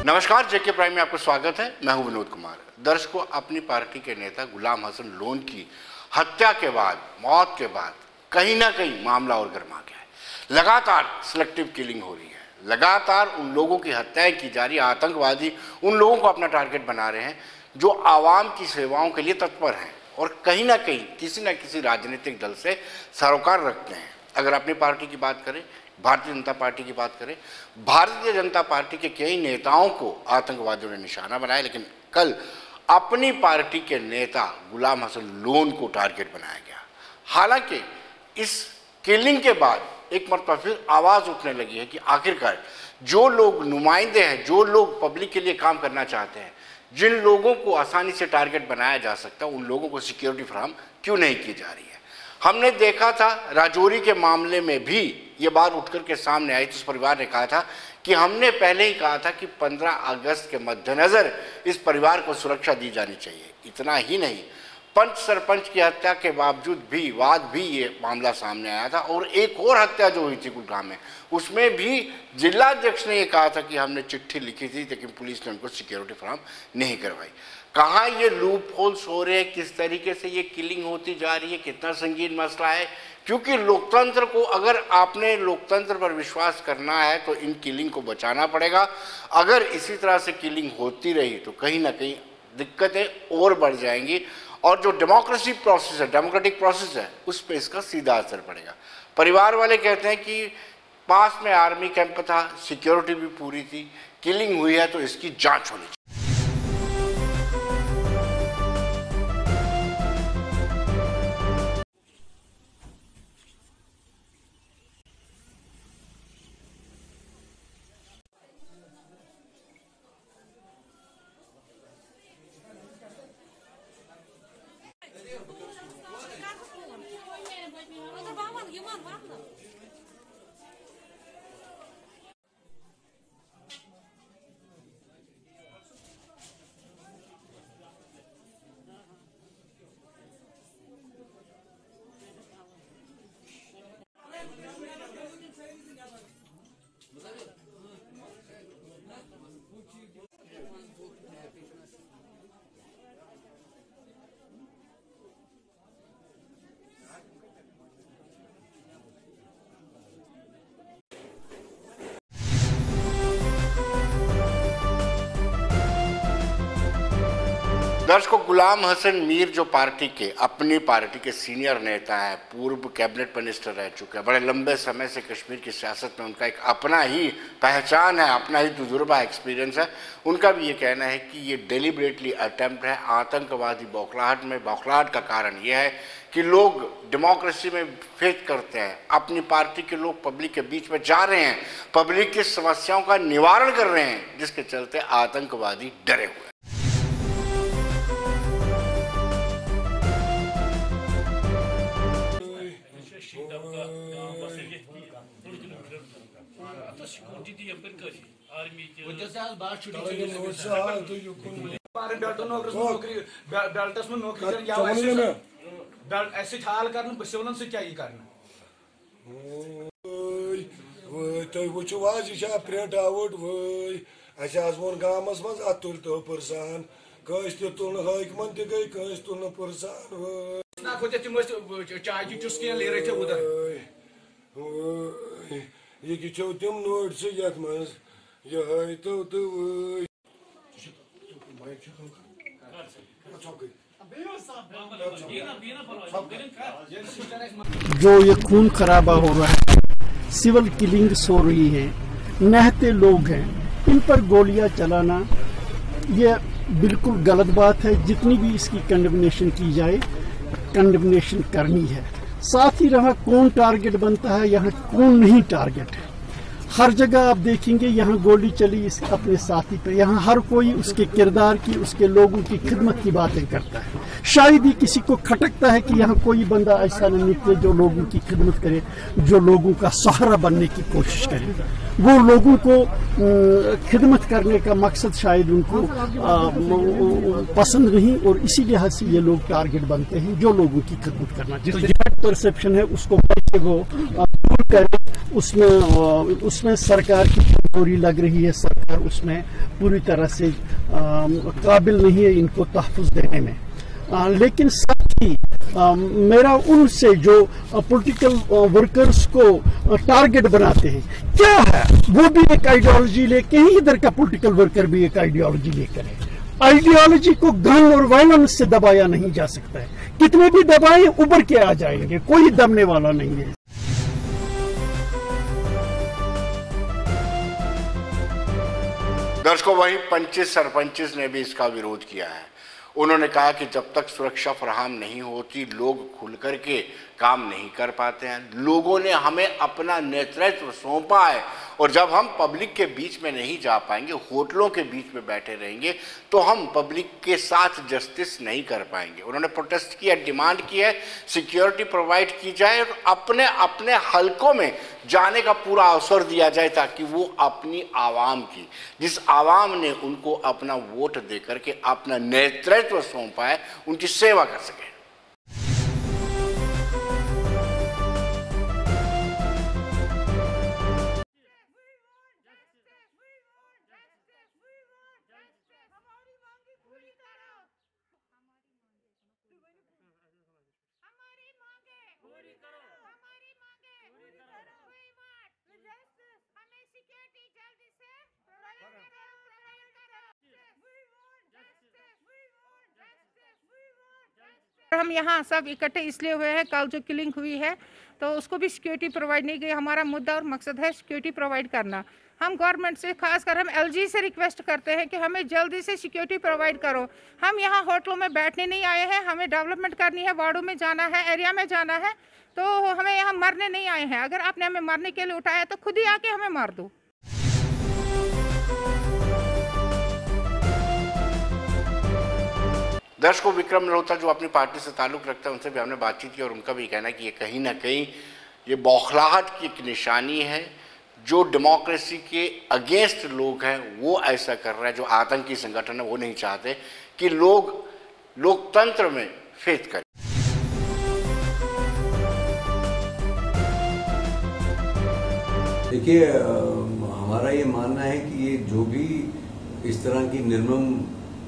नमस्कार, जेके प्राइम में आपका स्वागत है। मैं हूं विनोद कुमार। दर्शकों, अपनी पार्टी के नेता गुलाम हसन लोन की हत्या के बाद, मौत के बाद कहीं ना कहीं मामला और गर्मा गया है। लगातार सिलेक्टिव किलिंग हो रही है, लगातार उन लोगों की हत्याएं की जा रही है। आतंकवादी उन लोगों को अपना टारगेट बना रहे हैं जो आवाम की सेवाओं के लिए तत्पर हैं और कहीं ना कहीं किसी न किसी राजनीतिक दल से सरोकार रखते हैं। अगर अपनी पार्टी की बात करें, भारतीय जनता पार्टी की बात करें, भारतीय जनता पार्टी के कई नेताओं को आतंकवादियों ने निशाना बनाया, लेकिन कल अपनी पार्टी के नेता गुलाम हसन लोन को टारगेट बनाया गया। हालांकि इस किलिंग के बाद एक मरतबा फिर आवाज़ उठने लगी है कि आखिरकार जो लोग नुमाइंदे हैं, जो लोग पब्लिक के लिए काम करना चाहते हैं, जिन लोगों को आसानी से टारगेट बनाया जा सकता है, उन लोगों को सिक्योरिटी फराहम क्यों नहीं की जा रही है। हमने देखा था राजौरी के मामले में भी ये बात उठकर के सामने आई तो उस परिवार ने कहा था कि हमने पहले ही कहा था कि 15 अगस्त के मद्देनज़र इस परिवार को सुरक्षा दी जानी चाहिए। इतना ही नहीं, पंच सरपंच की हत्या के बावजूद भी ये मामला सामने आया था और एक और हत्या जो हुई थी गुड़गांव में, उसमें भी जिलाध्यक्ष ने ये कहा था कि हमने चिट्ठी लिखी थी लेकिन पुलिस ने उनको सिक्योरिटी फराहम नहीं करवाई। कहाँ ये लूप होल्स हो रहे हैं, किस तरीके से ये किलिंग होती जा रही है, कितना संगीन मसला है। क्योंकि लोकतंत्र को, अगर आपने लोकतंत्र पर विश्वास करना है तो इन किलिंग को बचाना पड़ेगा। अगर इसी तरह से किलिंग होती रही तो कहीं ना कहीं दिक्कतें और बढ़ जाएंगी और जो डेमोक्रेसी प्रोसेस है, डेमोक्रेटिक प्रोसेस है, उस पर इसका सीधा असर पड़ेगा। परिवार वाले कहते हैं कि पास में आर्मी कैंप था, सिक्योरिटी भी पूरी थी, किलिंग हुई है तो इसकी जांच होनी चाहिए। दर्शकों, गुलाम हसन मीर जो अपनी पार्टी के सीनियर नेता हैं, पूर्व कैबिनेट मिनिस्टर रह चुके हैं, बड़े लंबे समय से कश्मीर की सियासत में उनका एक अपना ही पहचान है, अपना ही तजुर्बा, एक्सपीरियंस है। उनका भी ये कहना है कि ये डेलिबरेटली अटेम्प्ट है। आतंकवादी बौखलाहट का कारण यह है कि लोग डेमोक्रेसी में फेथ करते हैं, अपनी पार्टी के लोग पब्लिक के बीच में जा रहे हैं, पब्लिक की समस्याओं का निवारण कर रहे हैं, जिसके चलते आतंकवादी डरे हुए हैं। प्रिंट आउट वो गामस मज अतुल तो पुरसान कस तुल हाकमन तई कस तुल पुरसान चाय चुस्कियां ले रहे थे उधर ये चो तम नोट से यथ मज ये तो जो ये खून खराबा हो रहा है, सिविल किलिंग्स हो रही है, नहते लोग हैं, इन पर गोलियां चलाना ये बिल्कुल गलत बात है। जितनी भी इसकी कंडेमनेशन की जाए, कंडेमनेशन करनी है। साथ ही रहा कौन टारगेट बनता है, यहाँ कौन नहीं टारगेट है। हर जगह आप देखेंगे यहाँ गोली चली इस अपने साथी पे, यहाँ हर कोई उसके किरदार की, उसके लोगों की खिदमत की बातें करता है। शायद ही किसी को खटकता है कि यहाँ कोई बंदा ऐसा न निकले जो लोगों की खिदमत करे, जो लोगों का सहारा बनने की कोशिश करे। वो लोगों को खिदमत करने का मकसद शायद उनको पसंद नहीं और इसी लिहाज से ये लोग टारगेट बनते हैं जो लोगों की खिदमत करना चाहिए। जो परसेप्शन है उसको कैसे वो दूर करें उसमें सरकार की कमजोरी लग रही है। सरकार उसमें पूरी तरह से काबिल नहीं है इनको तहफ़्फ़ुज़ देने में। लेकिन साथ ही मेरा उनसे जो पॉलिटिकल वर्कर्स को टारगेट बनाते हैं, क्या है वो भी एक आइडियोलॉजी लेके ही, इधर का पॉलिटिकल वर्कर भी एक आइडियोलॉजी लेकर है। आइडियोलॉजी को गन और वायलेंस से दबाया नहीं जा सकता है। कितने भी दबाए उभर के आ जाएंगे, कोई दबने वाला नहीं है। दर्शकों, वहीं पंचिस सरपंचिस ने भी इसका विरोध किया है। उन्होंने कहा कि जब तक सुरक्षा फराहम नहीं होती, लोग खुल कर के काम नहीं कर पाते हैं। लोगों ने हमें अपना नेतृत्व सौंपा है और जब हम पब्लिक के बीच में नहीं जा पाएंगे, होटलों के बीच में बैठे रहेंगे, तो हम पब्लिक के साथ जस्टिस नहीं कर पाएंगे। उन्होंने प्रोटेस्ट किया, डिमांड की है सिक्योरिटी प्रोवाइड की जाए और अपने अपने हलकों में जाने का पूरा अवसर दिया जाए, ताकि वो अपनी आवाम की, जिस आवाम ने उनको अपना वोट दे करके अपना नेतृत्व सौंपा है, उनकी सेवा कर सके। हम यहाँ सब इकट्ठे इसलिए हुए हैं, कल जो किलिंग हुई है तो उसको भी सिक्योरिटी प्रोवाइड नहीं की। हमारा मुद्दा और मकसद है सिक्योरिटी प्रोवाइड करना। हम गवर्नमेंट से, खासकर हम एलजी से रिक्वेस्ट करते हैं कि हमें जल्दी से सिक्योरिटी प्रोवाइड करो। हम यहाँ होटलों में बैठने नहीं आए हैं, हमें डेवलपमेंट करनी है, वार्डों में जाना है, एरिया में जाना है, तो हमें यहाँ मरने नहीं आए हैं। अगर आपने हमें मरने के लिए उठाया तो खुद ही आके हमें मार दो। दर्शकों, विक्रम मल्होत्रा जो अपनी पार्टी से ताल्लुक़ रखता है, उनसे भी हमने बातचीत की और उनका भी कहना है कि ये कहीं ना कहीं ये बौखलाहट की एक निशानी है। जो डेमोक्रेसी के अगेंस्ट लोग हैं वो ऐसा कर रहे हैं, जो आतंकी संगठन है वो नहीं चाहते कि लोग लोकतंत्र में फेथ करें। देखिए, हमारा ये मानना है कि ये जो भी इस तरह की निर्मम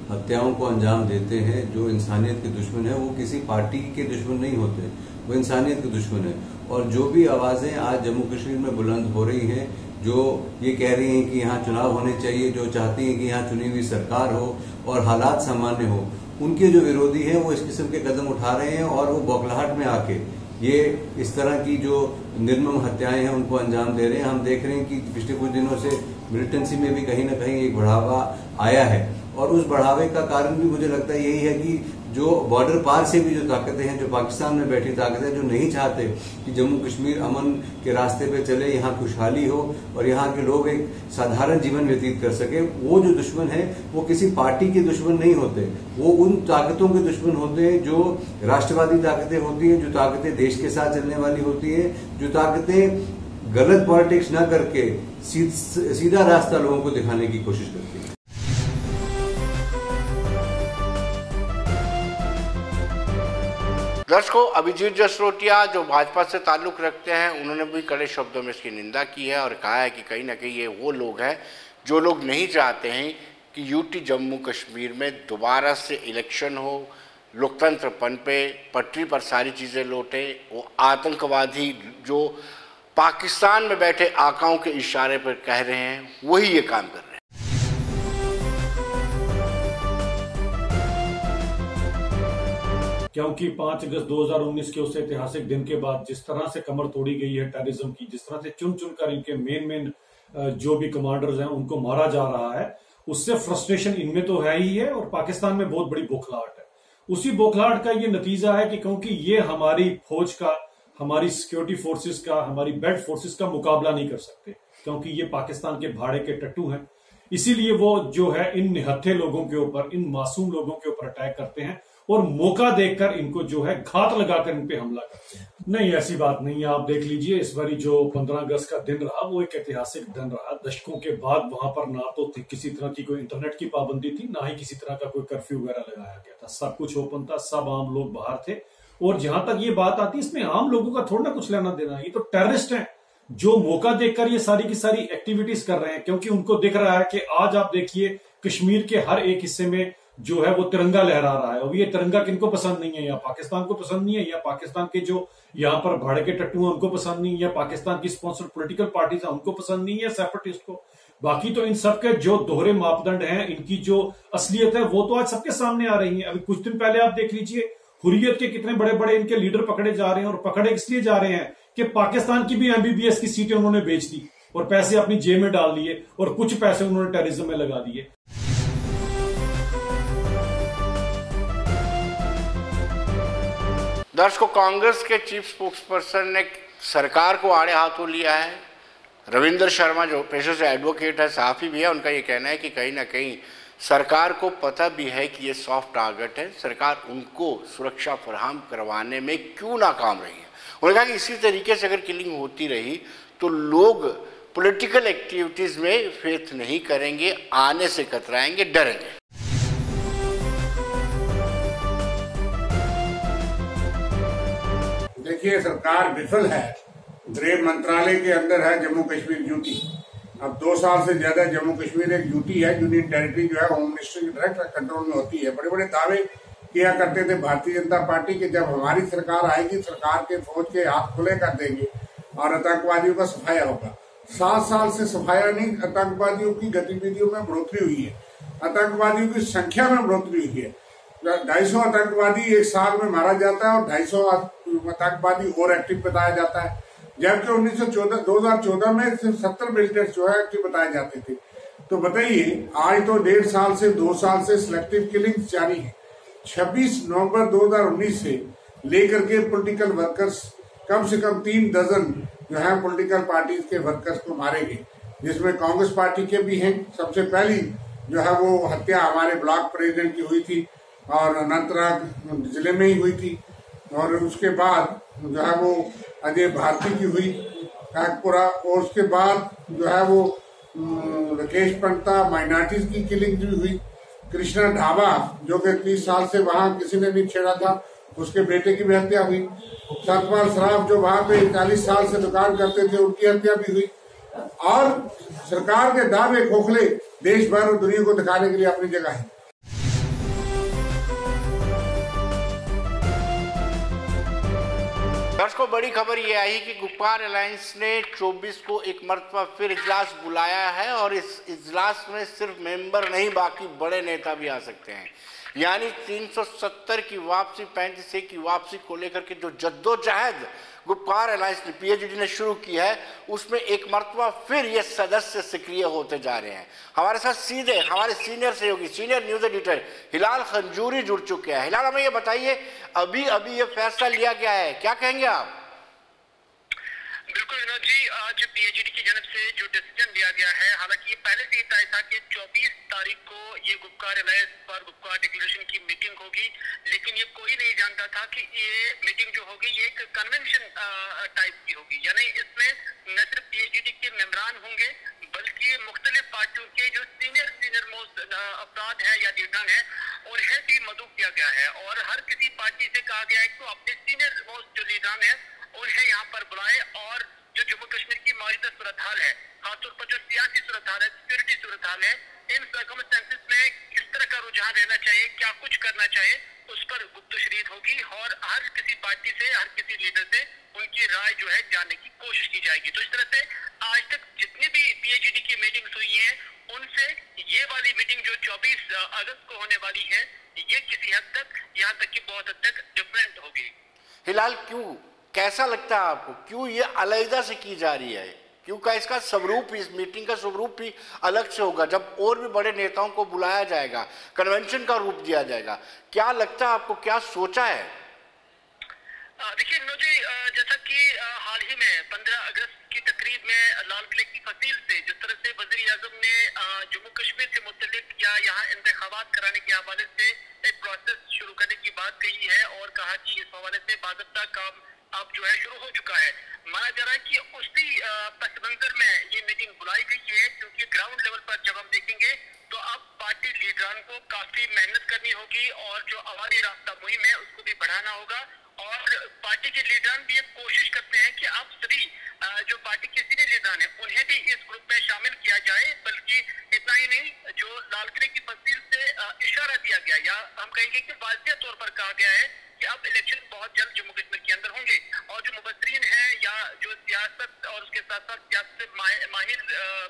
हत्याओं को अंजाम देते हैं, जो इंसानियत के दुश्मन है, वो किसी पार्टी के दुश्मन नहीं होते, वो इंसानियत के दुश्मन है। और जो भी आवाजें आज जम्मू कश्मीर में बुलंद हो रही हैं, जो ये कह रही हैं कि यहाँ चुनाव होने चाहिए, जो चाहती हैं कि यहाँ चुनी हुई सरकार हो और हालात सामान्य हो, उनके जो विरोधी हैं वो इस किस्म के कदम उठा रहे हैं और वो बौखलाहट में आके ये इस तरह की जो निर्मम हत्याएं हैं उनको अंजाम दे रहे हैं। हम देख रहे हैं कि पिछले कुछ दिनों से मिलिटेंसी में भी कहीं ना कहीं एक बढ़ावा आया है और उस बढ़ावे का कारण भी मुझे लगता है यही है कि जो बॉर्डर पार से भी जो ताकतें हैं, जो पाकिस्तान में बैठी ताकतें, जो नहीं चाहते कि जम्मू कश्मीर अमन के रास्ते पे चले, यहाँ खुशहाली हो और यहाँ के लोग एक साधारण जीवन व्यतीत कर सके, वो जो दुश्मन है वो किसी पार्टी के दुश्मन नहीं होते, वो उन ताकतों के दुश्मन होते हैं जो राष्ट्रवादी ताकतें होती हैं, जो ताकतें देश के साथ चलने वाली होती है, जो ताकतें गलत पॉलिटिक्स न करके सीधा रास्ता लोगों को दिखाने की कोशिश करती है। दर्शकों, अभिजीत जसरोटिया जो भाजपा से ताल्लुक रखते हैं, उन्होंने भी कड़े शब्दों में इसकी निंदा की है और कहा है कि कहीं ना कहीं ये वो लोग हैं जो लोग नहीं चाहते हैं कि यूटी जम्मू कश्मीर में दोबारा से इलेक्शन हो, लोकतंत्र पनपे, पटरी पर सारी चीज़ें लौटे। वो आतंकवादी जो पाकिस्तान में बैठे आकाओं के इशारे पर कह रहे हैं, वही ये काम कर रहे हैं। क्योंकि 5 अगस्त 2019 के उस ऐतिहासिक दिन के बाद जिस तरह से कमर तोड़ी गई है टेररिज्म की, जिस तरह से चुन चुन कर इनके मेन जो भी कमांडर्स हैं उनको मारा जा रहा है, उससे फ्रस्ट्रेशन इनमें तो है ही है और पाकिस्तान में बहुत बड़ी बौखलाहट है। उसी बौखलाहट का ये नतीजा है कि क्योंकि ये हमारी फौज का, हमारी सिक्योरिटी फोर्सेस का, हमारी बेल्ट फोर्सेस का मुकाबला नहीं कर सकते, क्योंकि ये पाकिस्तान के भाड़े के टट्टू हैं। इसीलिए वो जो है इन निहत्थे लोगों के ऊपर, इन मासूम लोगों के ऊपर अटैक करते हैं और मौका देखकर इनको जो है घात लगाकर इन पे हमला करते हैं। नहीं, ऐसी बात नहीं है। आप देख लीजिए, इस बारी जो 15 अगस्त का दिन रहा वो एक ऐतिहासिक दिन रहा। दशकों के बाद वहां पर ना तो किसी तरह की कोई इंटरनेट की पाबंदी थी, ना ही किसी तरह का कोई कर्फ्यू वगैरह लगाया गया था। सब कुछ ओपन था, सब आम लोग बाहर थे। और जहां तक ये बात आती है, इसमें आम लोगों का थोड़ा ना कुछ लेना देना, ये तो टेररिस्ट हैं जो मौका देखकर ये सारी की सारी एक्टिविटीज कर रहे हैं, क्योंकि उनको दिख रहा है कि आज आप देखिए कश्मीर के हर एक हिस्से में जो है वो तिरंगा लहरा रहा है। और ये तिरंगा किनको पसंद नहीं है? या पाकिस्तान को पसंद नहीं है, या पाकिस्तान के जो यहाँ पर भाड़े के टट्टू हैं उनको पसंद नहीं है, या पाकिस्तान की स्पॉन्सर्ड पॉलिटिकल पार्टीज हैं उनको पसंद नहीं है, सेपरेटिस्ट को। बाकी तो इन सबके जो दोहरे मापदंड हैं, इनकी जो असलियत है वो तो आज सबके सामने आ रही है। अभी कुछ दिन पहले आप देख लीजिए हुर्रियत के कितने बड़े बड़े इनके लीडर पकड़े जा रहे हैं, और पकड़े इसलिए जा रहे हैं कि पाकिस्तान की भी एमबीबीएस की सीटें उन्होंने बेच दी और पैसे अपनी जेब में डाल लिए, और कुछ पैसे उन्होंने टेररिज्म में लगा दिए। दर्शकों, कांग्रेस के चीफ स्पोक्सपर्सन ने सरकार को आड़े हाथों लिया है। रविंद्र शर्मा जो पेशे से एडवोकेट है, सहाफ़ी भी है, उनका ये कहना है कि कहीं ना कहीं सरकार को पता भी है कि ये सॉफ्ट टारगेट है, सरकार उनको सुरक्षा फराहम करवाने में क्यों नाकाम रही है। उन्होंने कहा कि इसी तरीके से अगर किलिंग होती रही तो लोग पॉलिटिकल एक्टिविटीज़ में फेथ नहीं करेंगे, आने से कतराएंगे, डरेंगे। देखिए, सरकार विफल है। गृह मंत्रालय के अंदर है जम्मू कश्मीर यूटी। अब 2 साल से ज्यादा जम्मू कश्मीर एक यूटी है, यूनियन टेरिटरी जो है होम मिनिस्ट्री के डायरेक्ट कंट्रोल में होती है। बड़े बड़े दावे किया करते थे भारतीय जनता पार्टी के, जब हमारी सरकार आएगी सरकार के फौज के हाथ खुले कर देंगे और आतंकवादियों का सफाया होगा। 7 साल से सफाया नहीं, आतंकवादियों की गतिविधियों में बढ़ोतरी हुई है, आतंकवादियों की संख्या में बढ़ोतरी हुई है। 250 आतंकवादी एक साल में मारा जाता है और 250 आतंकवादी और एक्टिव बताया जाता है, जबकि 2014 में सिर्फ 70 मिलिटेंट्स जो है एक्टिव बताए जाते थे। तो बताइए, आज तो 1.5 साल से 2 साल से सिलेक्टिव किलिंग जारी है। 26 नवंबर 2019 से लेकर के पॉलिटिकल वर्कर्स कम से कम 3 दर्जन जो है पॉलिटिकल पार्टीज के वर्कर्स को मारे गए, जिसमें कांग्रेस पार्टी के भी हैं। सबसे पहली जो है वो हत्या हमारे ब्लॉक प्रेसिडेंट की हुई थी और अनंतनाग जिले में ही हुई थी, और उसके बाद जो है वो अजय भारती की हुई काकपुरा, और उसके बाद जो है वो राकेश पंता माइनॉरिटीज की किलिंग भी हुई। कृष्णा ढाबा जो कि 30 साल से वहां किसी ने नहीं छेड़ा था, उसके बेटे की भी हत्या हुई। सतपाल सराफ जो वहां पे 40 साल से दुकान करते थे, उनकी हत्या भी हुई। और सरकार के दावे खोखले देश भर और दुनिया को दिखाने के लिए अपनी जगह है। दर्शकों, बड़ी खबर ये आई कि गुप्कार अलायंस ने 24 को एक मरतबा फिर इजलास बुलाया है, और इस इजलास में सिर्फ मेंबर नहीं बाकी बड़े नेता भी आ सकते हैं। यानी 370 की वापसी, 35A की वापसी को लेकर के जो जद्दोजहद गुप्कार अलायंस ने, पीएचडी ने शुरू की है, उसमें एक मरतबा फिर ये सदस्य सक्रिय होते जा रहे हैं। हमारे साथ सीधे हमारे सीनियर सहयोगी, सीनियर न्यूज एडिटर हिलाल खंजूरी जुड़ चुके हैं। हिलाल, हमें ये बताइए, अभी ये फैसला लिया गया है, क्या कहेंगे आप? बिल्कुल विनोद जी, आज पीएचडी की जानब से जो डिसीजन लिया गया है, हालांकि ये पहले से ही तय था कि 24 तारीख को ये गुप्कार अलायंस पर गुप्कार डिक्लेरेशन की मीटिंग होगी, लेकिन ये कोई नहीं जानता था कि ये मीटिंग जो होगी ये एक कन्वेंशन टाइप की होगी। यानी इसमें न सिर्फ पीएचडी के मेंबरान होंगे बल्कि मुख्तलिफ पार्टियों के जो सीनियर मोस्ट अफराद है या लीडर है उन्हें भी मदऊ किया गया है, और हर किसी पार्टी से कहा गया है कि अपने सीनियर मोस्ट जो लीडर है उन्हें यहाँ पर बुलाए, और जो जम्मू कश्मीर की मौजूदा सूरत हाल है, खासतौर पर जो सियासी सूरत हाल है, सिक्योरिटी सूरत हाल है, इन सर्कमस्टेंसेस में किस तरह का रुझान रहना चाहिए, क्या कुछ करना चाहिए, उस पर गुप्तशरीद होगी, और हर किसी पार्टी से, हर किसी लीडर से उनकी राय जो है जानने की कोशिश की जाएगी। तो इस तरह से आज तक जितनी भी पीएचडी की मीटिंग्स हुई हैं, उनसे ये वाली मीटिंग जो 24 अगस्त को होने वाली है, ये किसी हद तक, यहाँ तक कि बहुत हद तक डिफरेंट होगी। हिलाल, क्यों, कैसा लगता है आपको, क्यों ये अलग से की जा रही है? क्यों का इसका स्वरूप, इस मीटिंग का स्वरूप भी अलग से होगा? जब और भी बड़े नेताओं को बुलाया जाएगा, कन्वेंशन का रूप दिया जाएगा, क्या लगता है आपको, क्या सोचा है? देखिए विनोद जी, जैसा कि हाल ही में 15 अगस्त की तकरीब में लाल किले की फसील से जिस तरह से वज़ीर-ए-आज़म ने जम्मू कश्मीर से मुतल्लिक या यहाँ इंतखाबात कराने के हवाले से एक प्रोसेस शुरू करने की बात कही है, और कहा कि इस हवाले से बाज़ाब्ता काम अब जो है शुरू हो चुका है। माना जा रहा है कि उसी पस मंजर में ये मीटिंग बुलाई गई है, क्योंकि ग्राउंड लेवल पर जब हम देखेंगे तो अब पार्टी लीडरान को काफी मेहनत करनी होगी, और जो अवामी रास्ता मुहिम है उसको भी बढ़ाना होगा, और पार्टी के लीडरान भी ये कोशिश करते हैं कि अब सभी जो पार्टी के मेंबरान है उन्हें भी इस ग्रुप में शामिल किया जाए। बल्कि इतना ही नहीं, जो लाल किले की तस्वीर से इशारा दिया गया या हम कहेंगे कि वाज़ेह तौर पर कहा गया है कि अब इलेक्शन बहुत जल्द जम्मू कश्मीर के अंदर होंगे। और जो मुबस्सरीन हैं या जो सियासत और उसके साथ साथ सियासत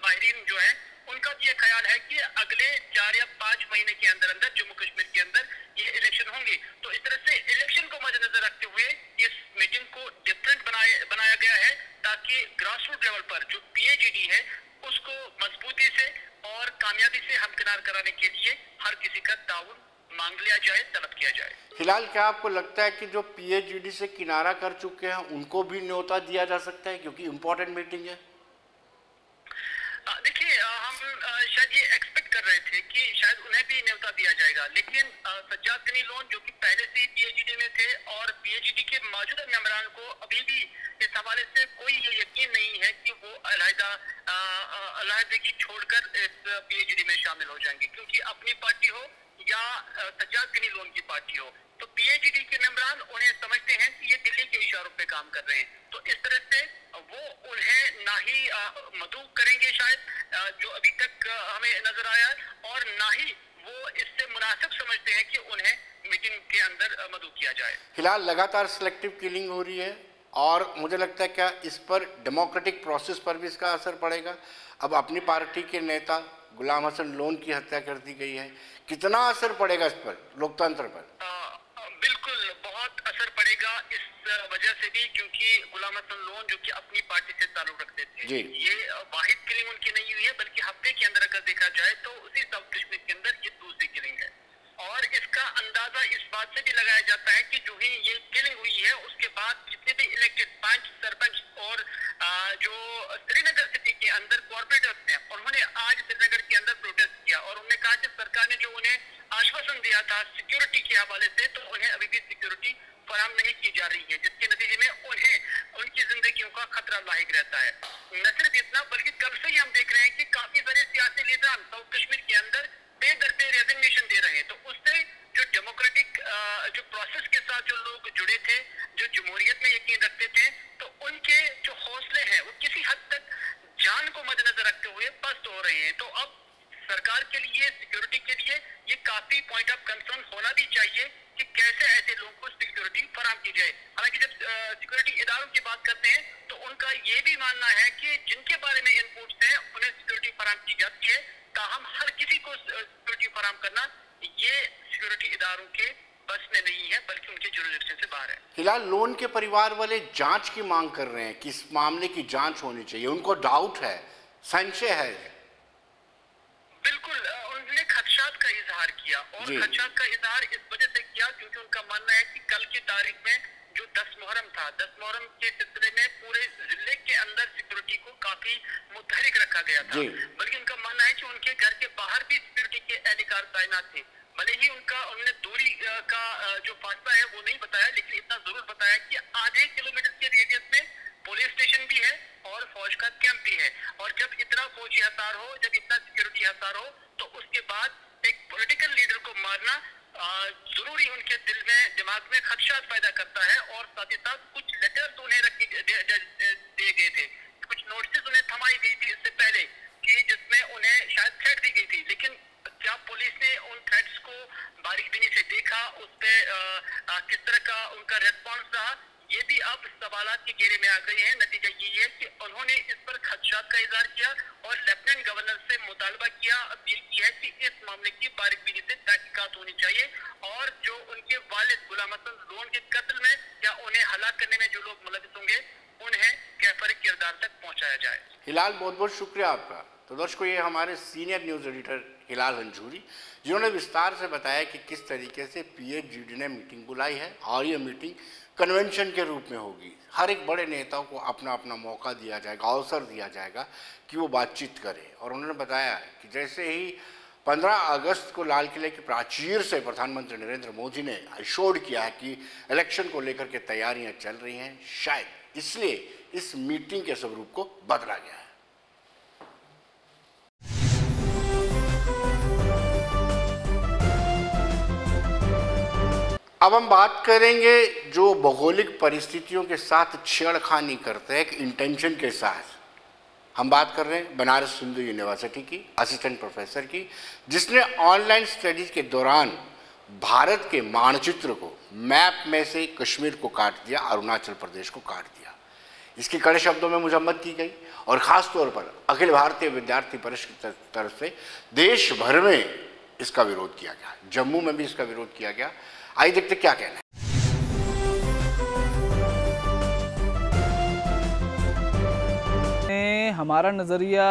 माहिरीन जो है, उनका ये ख्याल है कि अगले 4 या 5 महीने के अंदर अंदर जम्मू कश्मीर के अंदर ये इलेक्शन होंगे। तो इस तरह से इलेक्शन को मद्देनजर रखते हुए इस मीटिंग को डिफरेंट बनाया गया है, ताकि ग्रास रूट लेवल पर जो PAGD है उसको मजबूती से और कामयाबी से हमकिनार कराने के लिए हर किसी का ताउन मांग लिया जाए, तलब किया जाए। फिलहाल क्या आपको लगता है कि जो PAGD से किनारा कर चुके हैं उनको भी न्योता दिया जा सकता है, क्योंकि इम्पोर्टेंट मीटिंग है? देखिए, हम शायद ये एक्सपेक्ट कर रहे थे कि शायद उन्हें भी न्योता दिया जाएगा, लेकिन सज्जाद गनी लोन जो कि पहले से ही PAGD में थे और PAGD के मौजूदा मेंबरान को अभी भी इस हवाले से कोई ये यकीन नहीं है कि वो अलहदगी छोड़कर इस PAGD में शामिल हो जाएंगे, क्योंकि अपनी पार्टी हो या सज्जाद गनी लोन की पार्टी हो, तो PAGD के मेंबरान उन्हें समझते हैं कि ये दिल्ली के इशारों पे काम कर रहे हैं। तो इस तरह से वो उन्हें ना ही मदऊ करेंगे शायद जो अभी तक हमें नजर आया, और ना ही वो इससे मुनासिब समझते हैं कि उन्हें मीटिंग के अंदर मदऊ किया जाए। फिलहाल लगातार सिलेक्टिव किलिंग हो रही है और मुझे लगता है क्या इस पर डेमोक्रेटिक प्रोसेस पर भी इसका असर पड़ेगा? अब अपनी पार्टी के नेता गुलाम हसन लोन की हत्या कर दी गई है, कितना असर पड़ेगा इस पर, लोकतंत्र पर? बिल्कुल बहुत असर पड़ेगा, इस वजह से भी क्योंकि गुलाम हसन लोन जो कि अपनी पार्टी से ताल्लुक रखते थे, ये वाहिद किलिंग उनकी नहीं हुई है, बल्कि हफ्ते के अंदर अगर देखा जाए तो उसी साउथ कश्मीर के अंदर ये दूसरी किलिंग है। और इसका अंदाजा इस बात से भी लगाया जाता है कि जो ही ये किलिंग हुई है उसके बाद जितने भी इलेक्टेड पंच, सरपंच और जो श्रीनगर सिटी के अंदर कॉर्पोरेटर्स हैं, उन्होंने आज श्रीनगर के अंदर प्रोटेस्ट किया और उन्होंने कहा कि सरकार ने जो उन्हें आश्वासन दिया था सिक्योरिटी के हवाले से, तो उन्हें अभी भी सिक्योरिटी फराहम नहीं की जा रही है, जिसके नतीजे में उन्हें उनकी जिंदगियों का खतरा लाहिक रहता है। न सिर्फ इतना, बल्कि कल से ही हम देख रहे हैं कि काफी सारे सियासी लीडर साउथ कश्मीर के अंदर बेदरपे रेजिग्नेशन दे रहे हैं। तो उससे जो डेमोक्रेटिक जो प्रोसेस के साथ जो लोग जुड़े थे, जो जमहूरियत में यकीन रखते थे, तो उनके जो हौसले हैं वो किसी हद तक जान को मद्देनजर रखते हुए पस्त हो रहे हैं। तो अब सरकार के लिए, सिक्योरिटी के लिए ये काफी पॉइंट ऑफ कंसर्न होना भी चाहिए कि कैसे ऐसे लोगों को सिक्योरिटी फराहम की जाए। हालांकि जब सिक्योरिटी इदारों की बात करते हैं तो उनका ये भी मानना है कि जिनके बारे में इनपुट्स हैं उन्हें सिक्योरिटी फराहम की जाती है, ताहम हर किसी को सिक्योरिटी फराहम करना ये सिक्योरिटी इदारों के बस में नहीं है, बल्कि उनके जुरिडिक्शन से बाहर है। फिलहाल लोन के परिवार वाले जांच की मांग कर रहे हैं कि इस मामले की जांच होनी चाहिए, उनको डाउट है, संशय है। बिल्कुल, उन्होंने खदशात का इजहार किया और खदशात का इजहार इस वजह से किया क्योंकि उनका मानना है कि कल की तारीख में जो 10 मुहर्रम था, 10 मुहर्रम के सिलसिले में पूरे जिले के अंदर सिक्योरिटी को काफी मुतहरिक रखा गया था। बल्कि उनका मानना है कि उनके घर के बाहर भी सिक्योरिटी के एहलकार तैनात थे। भले ही उन्होंने दूरी का जो फासला है वो नहीं बताया, लेकिन इतना जरूर बताया कि आधे किलोमीटर के रेडियस में पुलिस स्टेशन भी है और फौज का कैंप भी है। और जब इतना फौजी हसार हो, जब इतना सिक्योरिटी हसार हो, तो उसके बाद एक पॉलिटिकल लीडर को मारना जरूरी उनके दिल में, दिमाग में खदशात पैदा करता है। और साथ ही साथ कुछ लेटर्स उन्हें दिए गए थे, कुछ नोटिस उन्हें थमाई गई थी इससे पहले कि जिसमें उन्हें शायद थ्रेट दी गई थी, लेकिन क्या पुलिस ने उन थ्रेट्स को बारीकबीनी से देखा, उस पर किस तरह का उनका रेस्पॉन्स रहा, ये भी अब सवालात के घेरे में आ गए हैं। नतीजा यही है कि उन्होंने इस पर खदशात का इजहार किया और लेफ्टिनेंट गवर्नर से मुतालबा किया, अपील की है कि इस मामले की बारीकबीनी से तहकीकात होनी चाहिए और जो उनके वालिद गुलाम हसन लोन के कत्ल में या उन्हें हलाक करने में जो लोग मुलविस होंगे उन्हें कैफर किरदार तक पहुंचाया जाए। हिलाल, बहुत बहुत शुक्रिया आपका। तो दर्शकों, ये हमारे सीनियर न्यूज़ एडिटर हिलाल हंजूरी, जिन्होंने विस्तार से बताया कि किस तरीके से PAGD ने मीटिंग बुलाई है और ये मीटिंग कन्वेंशन के रूप में होगी। हर एक बड़े नेता को अपना अपना मौका दिया जाएगा, अवसर दिया जाएगा कि वो बातचीत करे। और उन्होंने बताया कि जैसे ही 15 अगस्त को लाल किले की प्राचीर से प्रधानमंत्री नरेंद्र मोदी ने एश्योर्ड किया है कि इलेक्शन को लेकर के तैयारियां चल रही हैं, शायद इसलिए इस मीटिंग के स्वरूप को बदला गया है। अब हम बात करेंगे जो भौगोलिक परिस्थितियों के साथ छेड़खानी करते हैं एक इंटेंशन के साथ, हम बात कर रहे हैं बनारस हिंदू यूनिवर्सिटी की असिस्टेंट प्रोफेसर की, जिसने ऑनलाइन स्टडीज के दौरान भारत के मानचित्र को, मैप में से कश्मीर को काट दिया, अरुणाचल प्रदेश को काट दिया। इसकी कड़े शब्दों में मजम्मत की गई और ख़ास तौर पर अखिल भारतीय विद्यार्थी परिषद की तरफ से देश भर में इसका विरोध किया गया, जम्मू में भी इसका विरोध किया गया। आइए देखते क्या कहना है। हमारा नज़रिया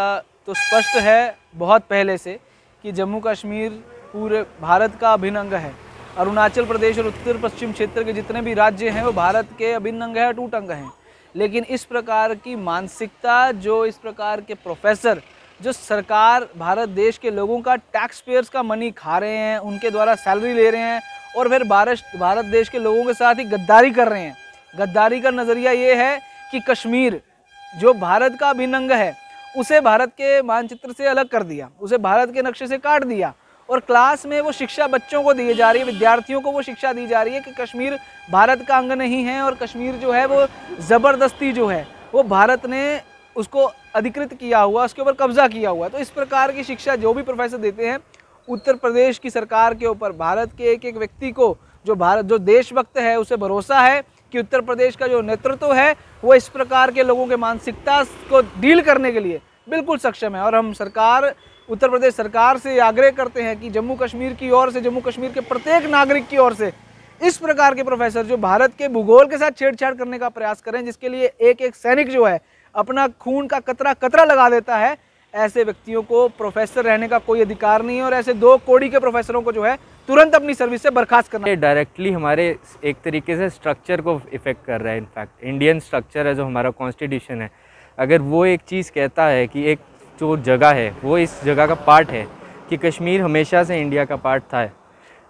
तो स्पष्ट है बहुत पहले से कि जम्मू कश्मीर पूरे भारत का अभिन्न अंग है। अरुणाचल प्रदेश और उत्तर पश्चिम क्षेत्र के जितने भी राज्य हैं वो भारत के अभिन्न अंग है, अटूट अंग हैं। लेकिन इस प्रकार की मानसिकता, जो इस प्रकार के प्रोफेसर, जो सरकार भारत देश के लोगों का टैक्स पेयर्स का मनी खा रहे हैं, उनके द्वारा सैलरी ले रहे हैं और फिर भारत देश के लोगों के साथ ही गद्दारी कर रहे हैं। गद्दारी का नज़रिया ये है कि कश्मीर जो भारत का अभिन्न अंग है उसे भारत के मानचित्र से अलग कर दिया, उसे भारत के नक्शे से काट दिया और क्लास में वो शिक्षा बच्चों को दी जा रही है, विद्यार्थियों को वो शिक्षा दी जा रही है कि कश्मीर भारत का अंग नहीं है और कश्मीर जो है वो ज़बरदस्ती जो है वो भारत ने उसको अधिकृत किया हुआ, उसके ऊपर कब्जा किया हुआ। तो इस प्रकार की शिक्षा जो भी प्रोफेसर देते हैं उत्तर प्रदेश की सरकार के ऊपर, भारत के एक एक व्यक्ति को जो देशभक्त है उसे भरोसा है कि उत्तर प्रदेश का जो नेतृत्व है वो इस प्रकार के लोगों के मानसिकता को डील करने के लिए बिल्कुल सक्षम है। और हम उत्तर प्रदेश सरकार से आग्रह करते हैं कि जम्मू कश्मीर की ओर से, जम्मू कश्मीर के प्रत्येक नागरिक की ओर से इस प्रकार के प्रोफेसर जो भारत के भूगोल के साथ छेड़छाड़ करने का प्रयास करें, जिसके लिए एक एक सैनिक जो है अपना खून का कतरा कतरा लगा देता है, ऐसे व्यक्तियों को प्रोफेसर रहने का कोई अधिकार नहीं है और ऐसे 2 कोड़ी के प्रोफेसरों को जो है तुरंत अपनी सर्विस से बर्खास्त करना। ये डायरेक्टली हमारे एक तरीके से स्ट्रक्चर को इफ़ेक्ट कर रहा है। इनफैक्ट इंडियन स्ट्रक्चर है जो हमारा कॉन्स्टिट्यूशन है, अगर वो एक चीज़ कहता है कि एक जो जगह है वो इस जगह का पार्ट है, कि कश्मीर हमेशा से इंडिया का पार्ट था,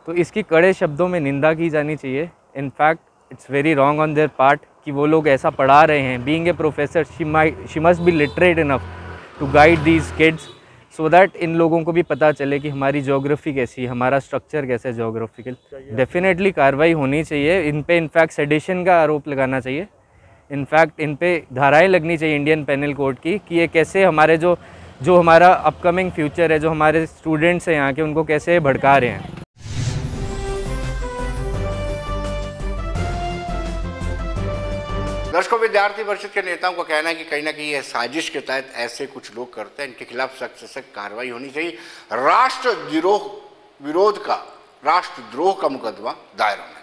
तो इसकी कड़े शब्दों में निंदा की जानी चाहिए। In fact it's very wrong on their part कि वो लोग ऐसा पढ़ा रहे हैं। Being a professor she must be literate enough to guide these kids so that इन लोगों को भी पता चले कि हमारी ज्योग्राफी कैसी है, हमारा स्ट्रक्चर कैसा है ज्योग्राफिकल। डेफिनेटली कार्रवाई होनी चाहिए इन पे। इनफैक्ट सेडिशन का आरोप लगाना चाहिए। इनफैक्ट इन पे धाराएं लगनी चाहिए इंडियन पेनल कोड की कि ये कैसे हमारे जो हमारा अपकमिंग फ्यूचर है, जो हमारे स्टूडेंट्स हैं यहाँ के, उनको कैसे भड़का रहे हैं। दर्शकों, विद्यार्थी परिषद के नेताओं का कहना है कि कहीं ना कहीं यह साजिश के तहत ऐसे कुछ लोग करते हैं, इनके खिलाफ सख्त से सख्त कार्रवाई होनी चाहिए। राष्ट्रद्रोह का मुकदमा दायर होना चाहिए।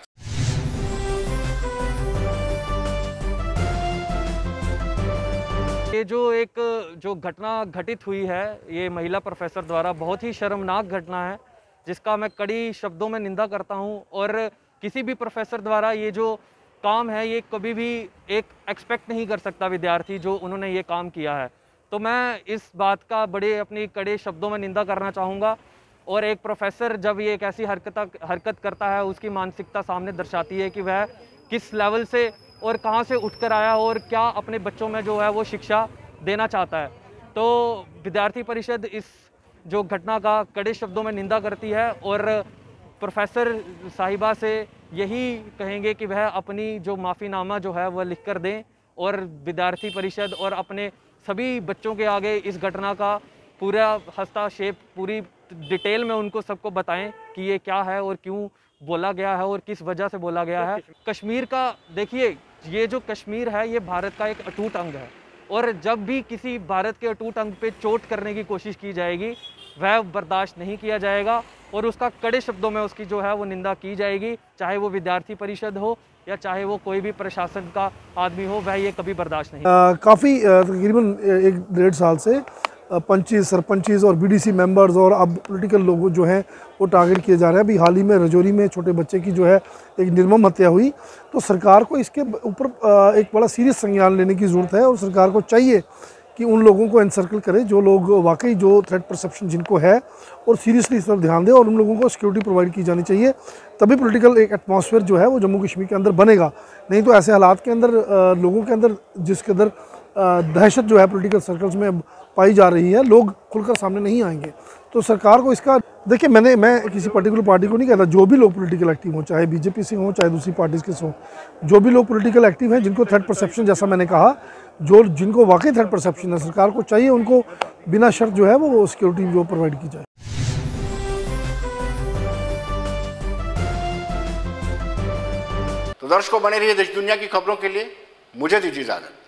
ये जो घटना घटित हुई है ये महिला प्रोफेसर द्वारा, बहुत ही शर्मनाक घटना है जिसका मैं कड़ी शब्दों में निंदा करता हूं। और किसी भी प्रोफेसर द्वारा ये जो काम है ये कभी भी एक एक्सपेक्ट नहीं कर सकता विद्यार्थी जो उन्होंने ये काम किया है। तो मैं इस बात का अपनी कड़े शब्दों में निंदा करना चाहूँगा। और एक प्रोफेसर जब ये एक ऐसी हरकत करता है, उसकी मानसिकता सामने दर्शाती है कि वह किस लेवल से और कहाँ से उठकर आया और क्या अपने बच्चों में जो है वो शिक्षा देना चाहता है। तो विद्यार्थी परिषद इस जो घटना का कड़े शब्दों में निंदा करती है और प्रोफेसर साहिबा से यही कहेंगे कि वह अपनी जो माफ़ीनामा जो है वह लिख कर दें और विद्यार्थी परिषद और अपने सभी बच्चों के आगे इस घटना का पूरा हस्तक्षेप, पूरी डिटेल में उनको सबको बताएं कि ये क्या है और क्यों बोला गया है और किस वजह से बोला गया है। कश्मीर का देखिए, ये जो कश्मीर है ये भारत का एक अटूट अंग है और जब भी किसी भारत के अटूट अंग पे चोट करने की कोशिश की जाएगी वह बर्दाश्त नहीं किया जाएगा और उसका कड़े शब्दों में उसकी जो है वो निंदा की जाएगी, चाहे वो विद्यार्थी परिषद हो या चाहे वो कोई भी प्रशासन का आदमी हो, वह ये कभी बर्दाश्त नहीं। काफ़ी तकरीबन 1-1.5 साल से पंचीज, सरपंचीज और बीडीसी मेंबर्स और अब पॉलिटिकल लोग जो हैं वो टारगेट किए जा रहे हैं। अभी हाल ही में रजौरी में छोटे बच्चे की जो है एक निर्मम हत्या हुई, तो सरकार को इसके ऊपर एक बड़ा सीरियस संज्ञान लेने की ज़रूरत है और सरकार को चाहिए कि उन लोगों को एनसर्कल करे जो लोग वाकई जो थ्रेट परसेप्शन जिनको है और सीरियसली इस तरफ ध्यान दे और उन लोगों को सिक्योरिटी प्रोवाइड की जानी चाहिए। तभी पॉलिटिकल एक एटमॉस्फेयर जो है वो जम्मू कश्मीर के अंदर बनेगा। नहीं तो ऐसे हालात के अंदर लोगों के अंदर जिसके अंदर दहशत जो है पॉलिटिकल सर्कल्स में पाई जा रही है, लोग खुलकर सामने नहीं आएंगे। तो सरकार को इसका देखिए, मैं किसी पर्टिकुलर पार्टी को नहीं कहता, जो भी लोग पॉलिटिकल एक्टिव हों, चाहे बीजेपी से हों चाहे दूसरी पार्टीज़ के हों, जो भी लोग पॉलिटिकल एक्टिव हैं जिनको थ्रेट परसेप्शन जैसा मैंने कहा जो जिनको वाकई थ्रेट परसेप्शन है, सरकार को चाहिए उनको बिना शर्त जो है वो सिक्योरिटी जो प्रोवाइड की जाए। तो दर्शकों, बने रहिए देश दुनिया की खबरों के लिए। मुझे दीजिए इजाजत।